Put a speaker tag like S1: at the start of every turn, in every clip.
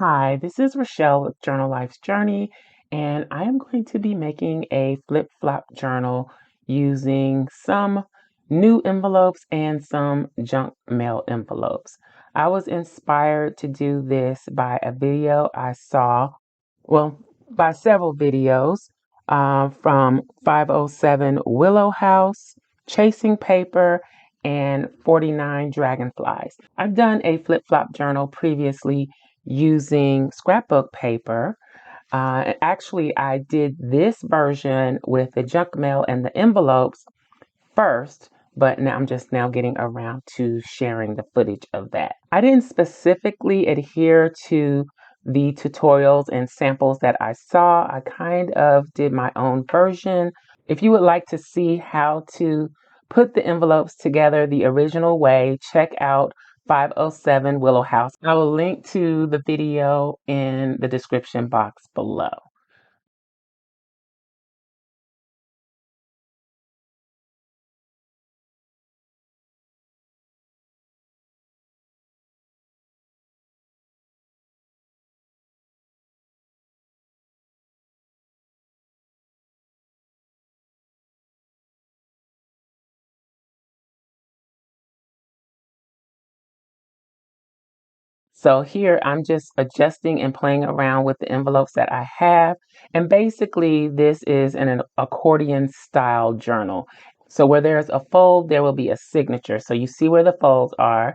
S1: Hi, this is Rachelle with Journal Life's Journey, and I am going to be making a flip-flop journal using some new envelopes and some junk mail envelopes. I was inspired to do this by a video I saw, well, by several videos from 507 Willow House, Chasing Paper, and 49 Dragonflies. I've done a flip-flop journal previously using scrapbook paper. Actually, I did this version with the junk mail and the envelopes first, but now I'm just now getting around to sharing the footage of that. I didn't specifically adhere to the tutorials and samples that I saw. I kind of did my own version. If you would like to see how to put the envelopes together the original way, check out 507 Willow House. I will link to the video in the description box below. So here I'm just adjusting and playing around with the envelopes that I have. And basically this is an accordion style journal. So where there's a fold, there will be a signature. So you see where the folds are,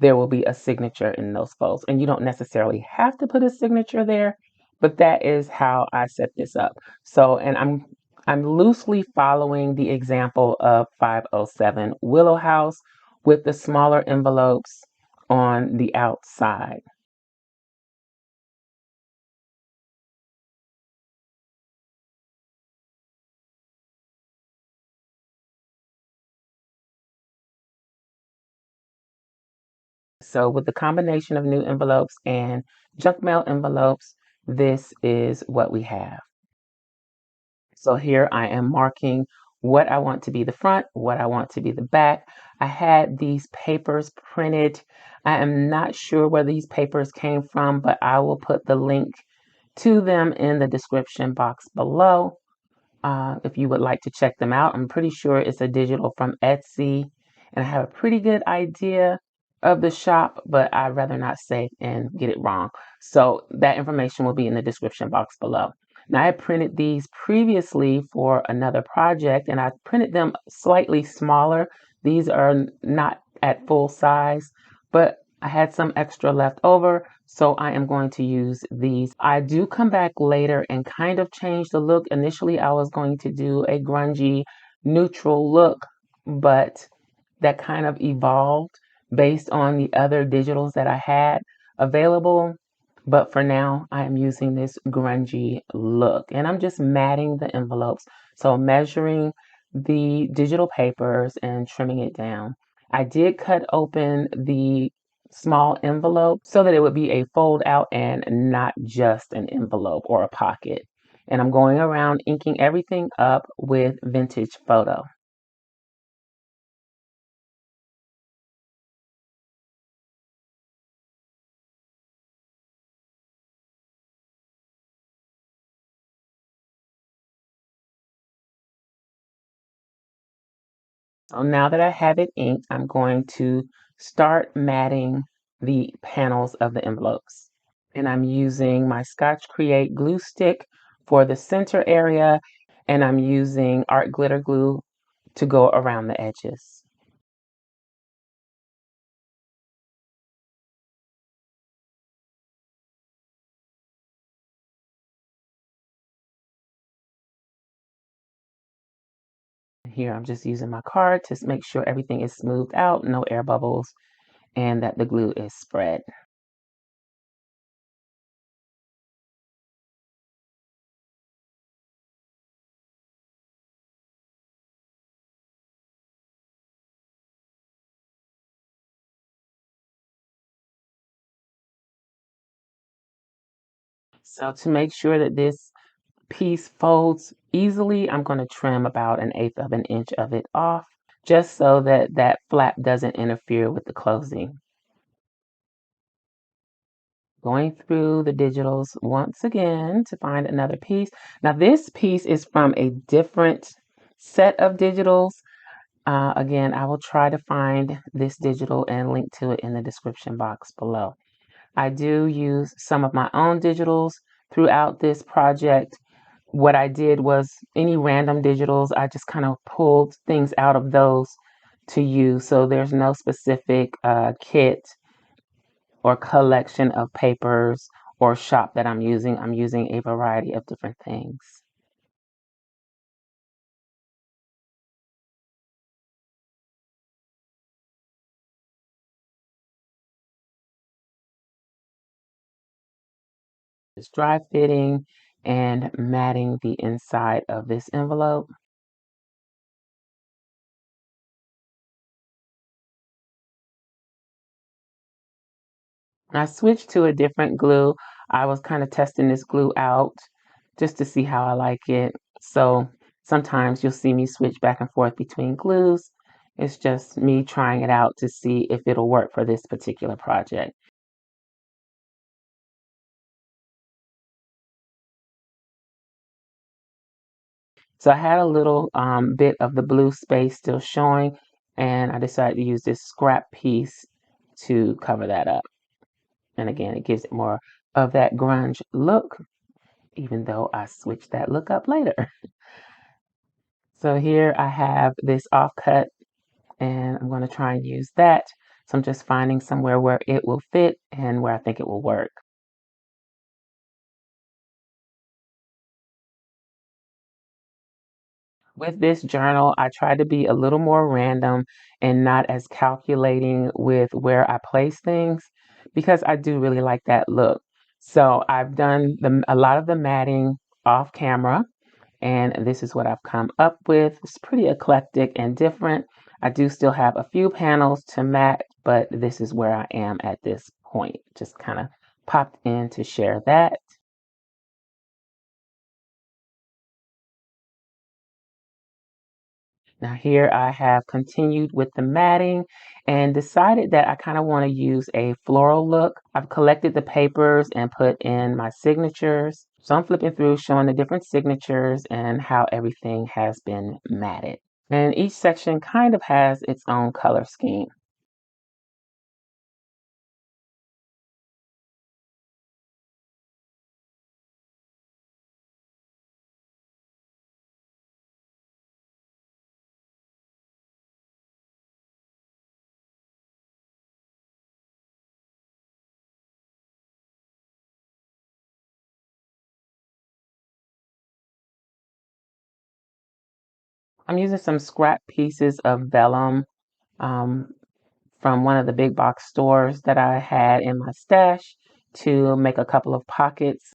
S1: there will be a signature in those folds. And you don't necessarily have to put a signature there, but that is how I set this up. So, and I'm loosely following the example of 507 Willow House with the smaller envelopes on the outside. So with the combination of new envelopes and junk mail envelopes, this is what we have. So here I am marking what I want to be the front, what I want to be the back. I had these papers printed. I am not sure where these papers came from, but I will put the link to them in the description box below. If you would like to check them out. I'm pretty sure it's a digital from Etsy, and I have a pretty good idea of the shop, but I'd rather not say and get it wrong. So that information will be in the description box below. Now, I had printed these previously for another project, and I printed them slightly smaller. These are not at full size, but I had some extra left over, so I am going to use these. I do come back later and kind of change the look. Initially, I was going to do a grungy neutral look, but that kind of evolved based on the other digitals that I had available. But for now, I am using this grungy look, and I'm just matting the envelopes. So measuring the digital papers and trimming it down. I did cut open the small envelope so that it would be a fold out and not just an envelope or a pocket. And I'm going around inking everything up with vintage photo. So now that I have it inked, I'm going to start matting the panels of the envelopes. And I'm using my Scotch Create glue stick for the center area, and I'm using art glitter glue to go around the edges. Here I'm just using my card to make sure everything is smoothed out, no air bubbles, and that the glue is spread. So to make sure that this piece folds easily, I'm going to trim about 1/8 of an inch of it off, just so that that flap doesn't interfere with the closing. Going through the digitals once again to find another piece. Now this piece is from a different set of digitals. Again, I will try to find this digital and link to it in the description box below. I do use some of my own digitals throughout this project. What I did was any random digitals, I just kind of pulled things out of those to use. So there's no specific kit or collection of papers or shop that I'm using. I'm using a variety of different things. Just dry fitting and matting the inside of this envelope. I switched to a different glue. I was kind of testing this glue out just to see how I like it. So sometimes you'll see me switch back and forth between glues. It's just me trying it out to see if it'll work for this particular project. So I had a little bit of the blue space still showing, and I decided to use this scrap piece to cover that up. And again, it gives it more of that grunge look, even though I switched that look up later. So here I have this offcut, and I'm going to try and use that. So I'm just finding somewhere where it will fit and where I think it will work. With this journal, I try to be a little more random and not as calculating with where I place things because I do really like that look. So I've done a lot of the matting off camera, and this is what I've come up with. It's pretty eclectic and different. I do still have a few panels to mat, but this is where I am at this point. Just kind of popped in to share that. Now here I have continued with the matting and decided that I kind of want to use a floral look. I've collected the papers and put in my signatures. So I'm flipping through showing the different signatures and how everything has been matted. And each section kind of has its own color scheme. I'm using some scrap pieces of vellum um, from one of the big box stores that I had in my stash to make a couple of pockets.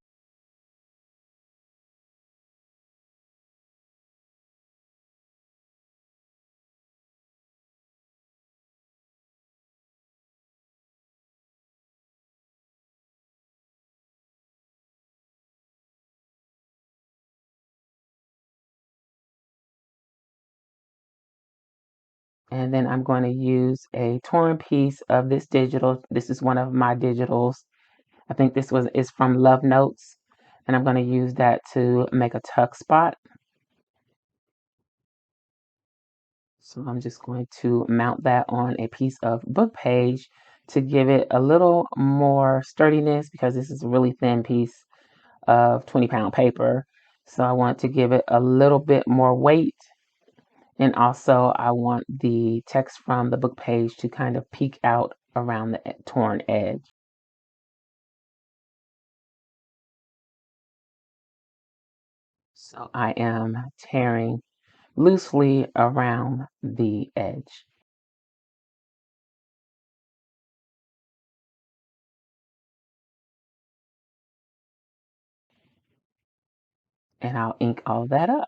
S1: And then I'm going to use a torn piece of this digital. This is one of my digitals. I think this was is from Love Notes. And I'm going to use that to make a tuck spot. So I'm just going to mount that on a piece of book page to give it a little more sturdiness because this is a really thin piece of 20-pound paper. So I want to give it a little bit more weight. And also I want the text from the book page to kind of peek out around the torn edge. So I am tearing loosely around the edge. And I'll ink all that up.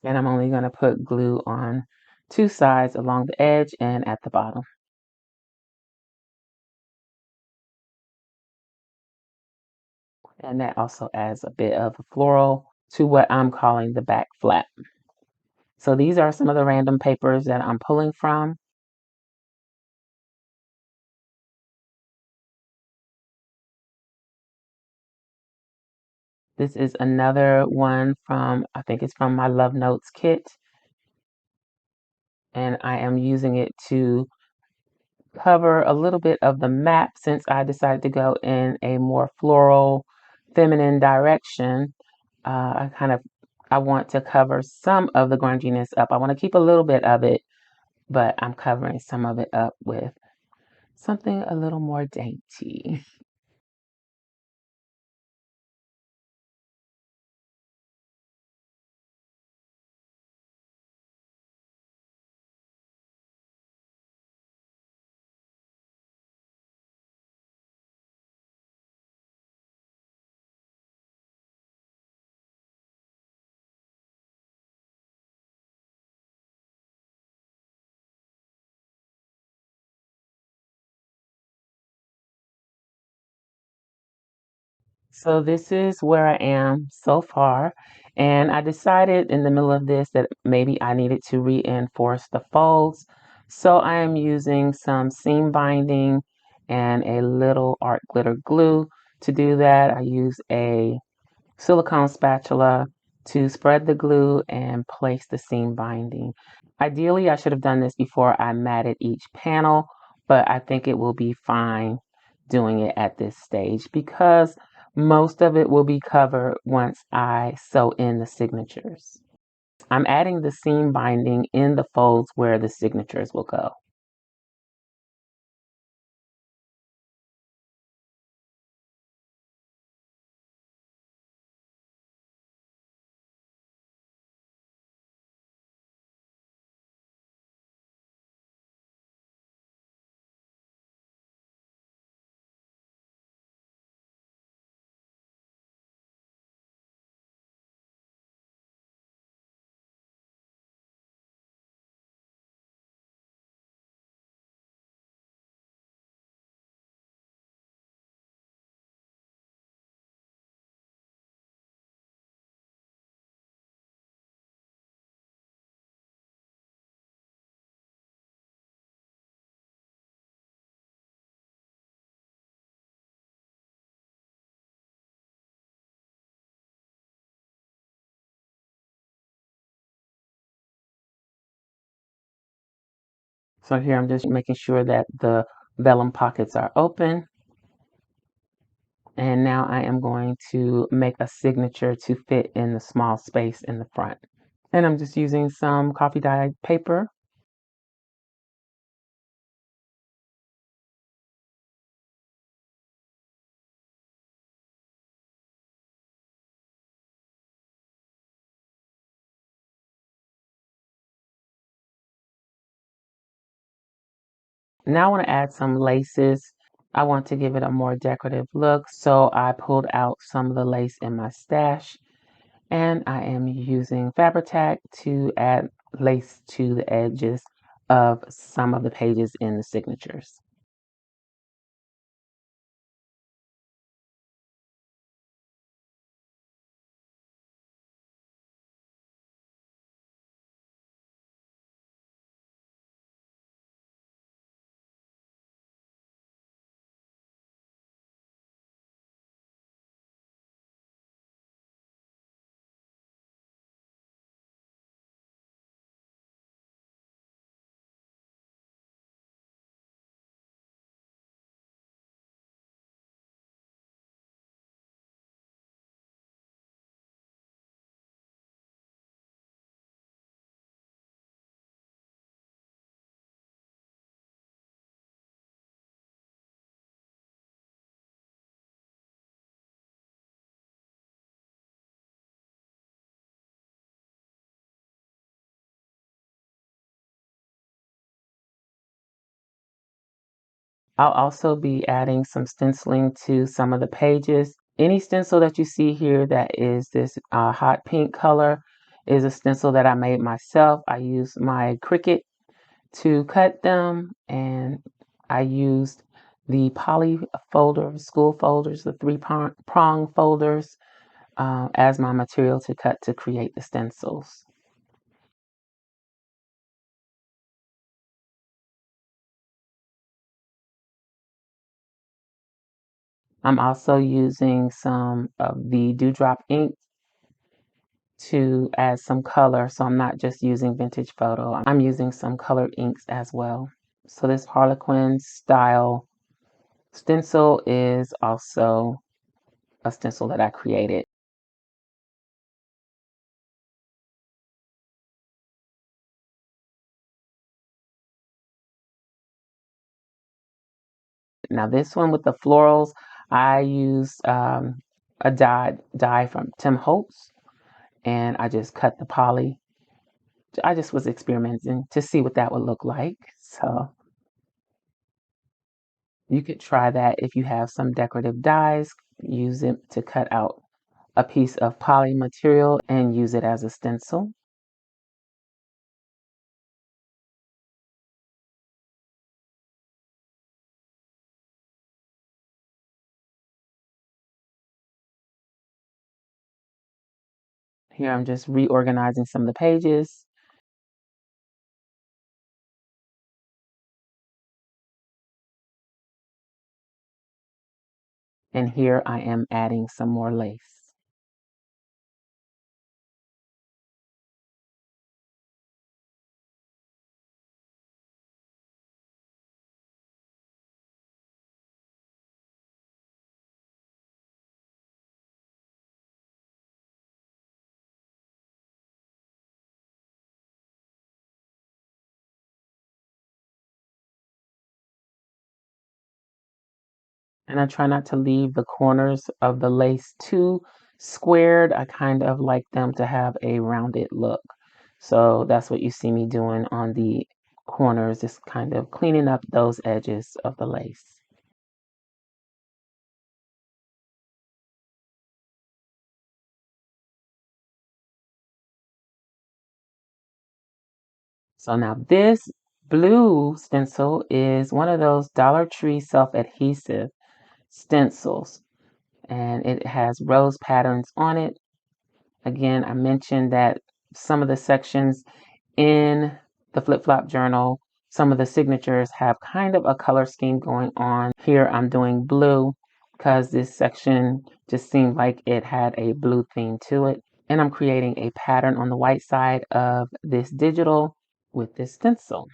S1: And I'm only going to put glue on two sides along the edge and at the bottom. And that also adds a bit of a floral to what I'm calling the back flap. So these are some of the random papers that I'm pulling from. This is another one from, I think it's from my Love Notes kit. And I am using it to cover a little bit of the map since I decided to go in a more floral, feminine direction. I want to cover some of the grunginess up. I want to keep a little bit of it, but I'm covering some of it up with something a little more dainty. So this is where I am so far. And I decided in the middle of this that maybe I needed to reinforce the folds. So I am using some seam binding and a little art glitter glue. To do that, I use a silicone spatula to spread the glue and place the seam binding. Ideally, I should have done this before I matted each panel, but I think it will be fine doing it at this stage because most of it will be covered once I sew in the signatures. I'm adding the seam binding in the folds where the signatures will go. So here I'm just making sure that the vellum pockets are open. And now I am going to make a signature to fit in the small space in the front. And I'm just using some coffee dyed paper. Now I want to add some laces. I want to give it a more decorative look, so I pulled out some of the lace in my stash, and I am using Fabri-Tac to add lace to the edges of some of the pages in the signatures. I'll also be adding some stenciling to some of the pages. Any stencil that you see here that is this hot pink color is a stencil that I made myself. I used my Cricut to cut them, and I used the poly folder, school folders, the three prong folders as my material to cut to create the stencils. I'm also using some of the Dewdrop ink to add some color, so I'm not just using vintage photo. I'm using some colored inks as well. So this Harlequin style stencil is also a stencil that I created. Now this one with the florals, I used a die from Tim Holtz, and I just cut the poly. I just was experimenting to see what that would look like. So you could try that if you have some decorative dies, use it to cut out a piece of poly material and use it as a stencil. Here I'm just reorganizing some of the pages. And here I am adding some more lace. And I try not to leave the corners of the lace too squared. I kind of like them to have a rounded look. So that's what you see me doing on the corners, just kind of cleaning up those edges of the lace. So now this blue stencil is one of those Dollar Tree self-adhesive stencils, and it has rose patterns on it. Again, I mentioned that some of the sections in the flip-flop journal, some of the signatures have kind of a color scheme going on. Here I'm doing blue because this section just seemed like it had a blue theme to it. And I'm creating a pattern on the white side of this digital with this stencil.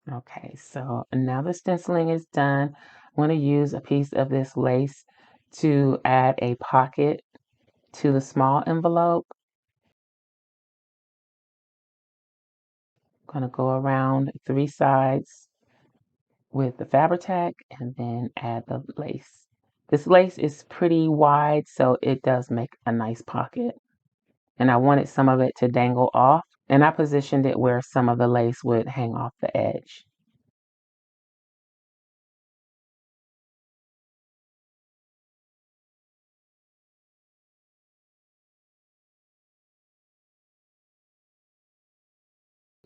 S1: Okay, so now the stenciling is done. I'm going to use a piece of this lace to add a pocket to the small envelope. I'm going to go around 3 sides with the Fabri-Tac and then add the lace. This lace is pretty wide, so it does make a nice pocket. And I wanted some of it to dangle off, and I positioned it where some of the lace would hang off the edge.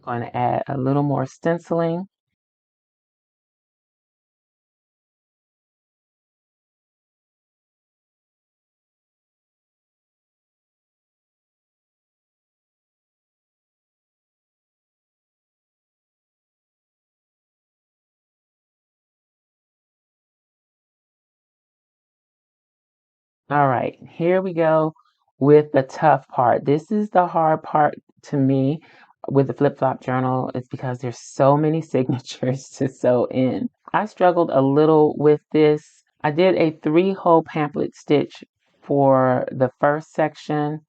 S1: I'm going to add a little more stenciling. All right, here we go with the tough part. This is the hard part to me with the flip-flop journal. It's because there's so many signatures to sew in. I struggled a little with this. I did a 3-hole pamphlet stitch for the first section,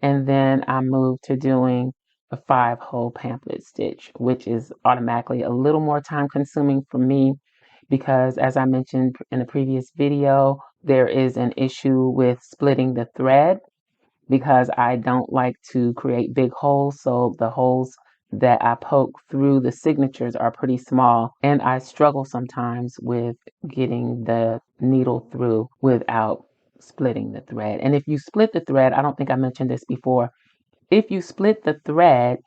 S1: and then I moved to doing a 5-hole pamphlet stitch, which is automatically a little more time consuming for me because, as I mentioned in a previous video, there is an issue with splitting the thread because I don't like to create big holes. So the holes that I poke through the signatures are pretty small, and I struggle sometimes with getting the needle through without splitting the thread. And if you split the thread, I don't think I mentioned this before, if you split the thread,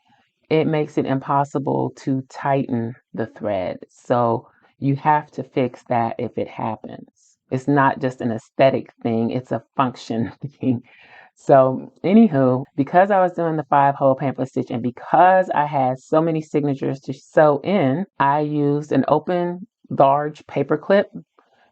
S1: it makes it impossible to tighten the thread. So you have to fix that if it happens. It's not just an aesthetic thing, it's a function thing. So, anywho, because I was doing the 5-hole pamphlet stitch and because I had so many signatures to sew in, I used an open large paper clip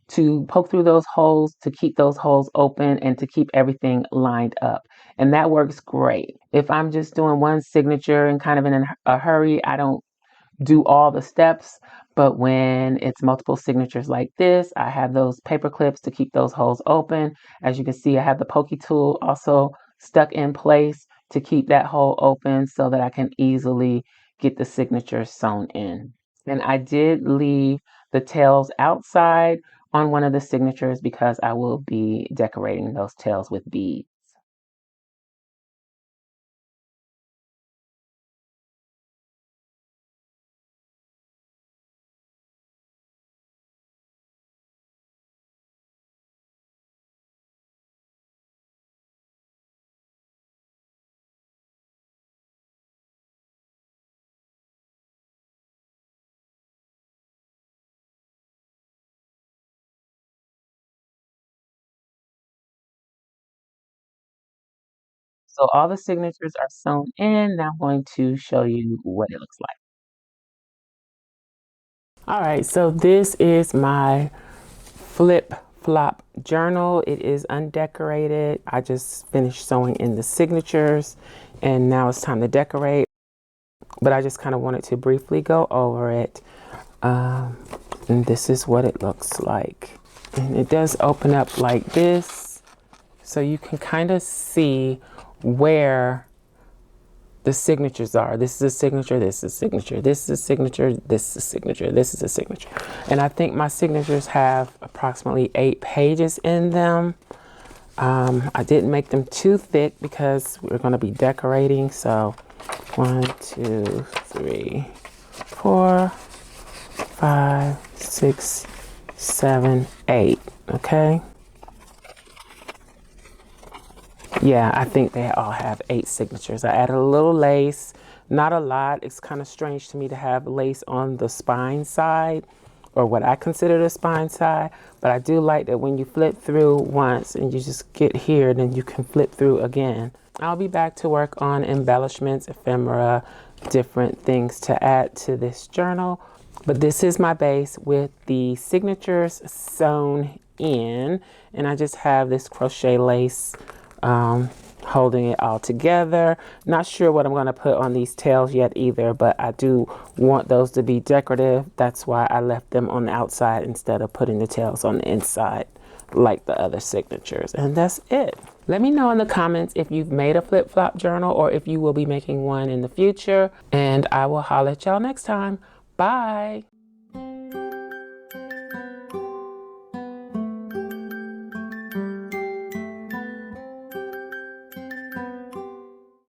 S1: to poke through those holes, to keep those holes open, and to keep everything lined up. And that works great. If I'm just doing one signature and kind of in a hurry, I don't do all the steps. But when it's multiple signatures like this, I have those paper clips to keep those holes open. As you can see, I have the pokey tool also stuck in place to keep that hole open so that I can easily get the signature sewn in. And I did leave the tails outside on one of the signatures because I will be decorating those tails with beads. So all the signatures are sewn in. Now I'm going to show you what it looks like. All right, so this is my flip flop journal. It is undecorated. I just finished sewing in the signatures and now it's time to decorate. But I just kind of wanted to briefly go over it. And this is what it looks like. And it does open up like this. So you can kind of see where the signatures are. This is a signature, this is a signature, this is a signature, this is a signature, this is a signature. And I think my signatures have approximately 8 pages in them. I didn't make them too thick because we're going to be decorating. So 1, 2, 3, 4, 5, 6, 7, 8. Okay. Yeah, I think they all have 8 signatures. I added a little lace, not a lot. It's kind of strange to me to have lace on the spine side, or what I consider the spine side, but I do like that when you flip through once and you just get here, then you can flip through again. I'll be back to work on embellishments, ephemera, different things to add to this journal. But this is my base with the signatures sewn in, and I just have this crochet lace holding it all together. Not sure what I'm going to put on these tails yet either, but I do want those to be decorative. That's why I left them on the outside instead of putting the tails on the inside like the other signatures. And that's it. Let me know in the comments if you've made a flip-flop journal or if you will be making one in the future, and I will holler at y'all next time. Bye.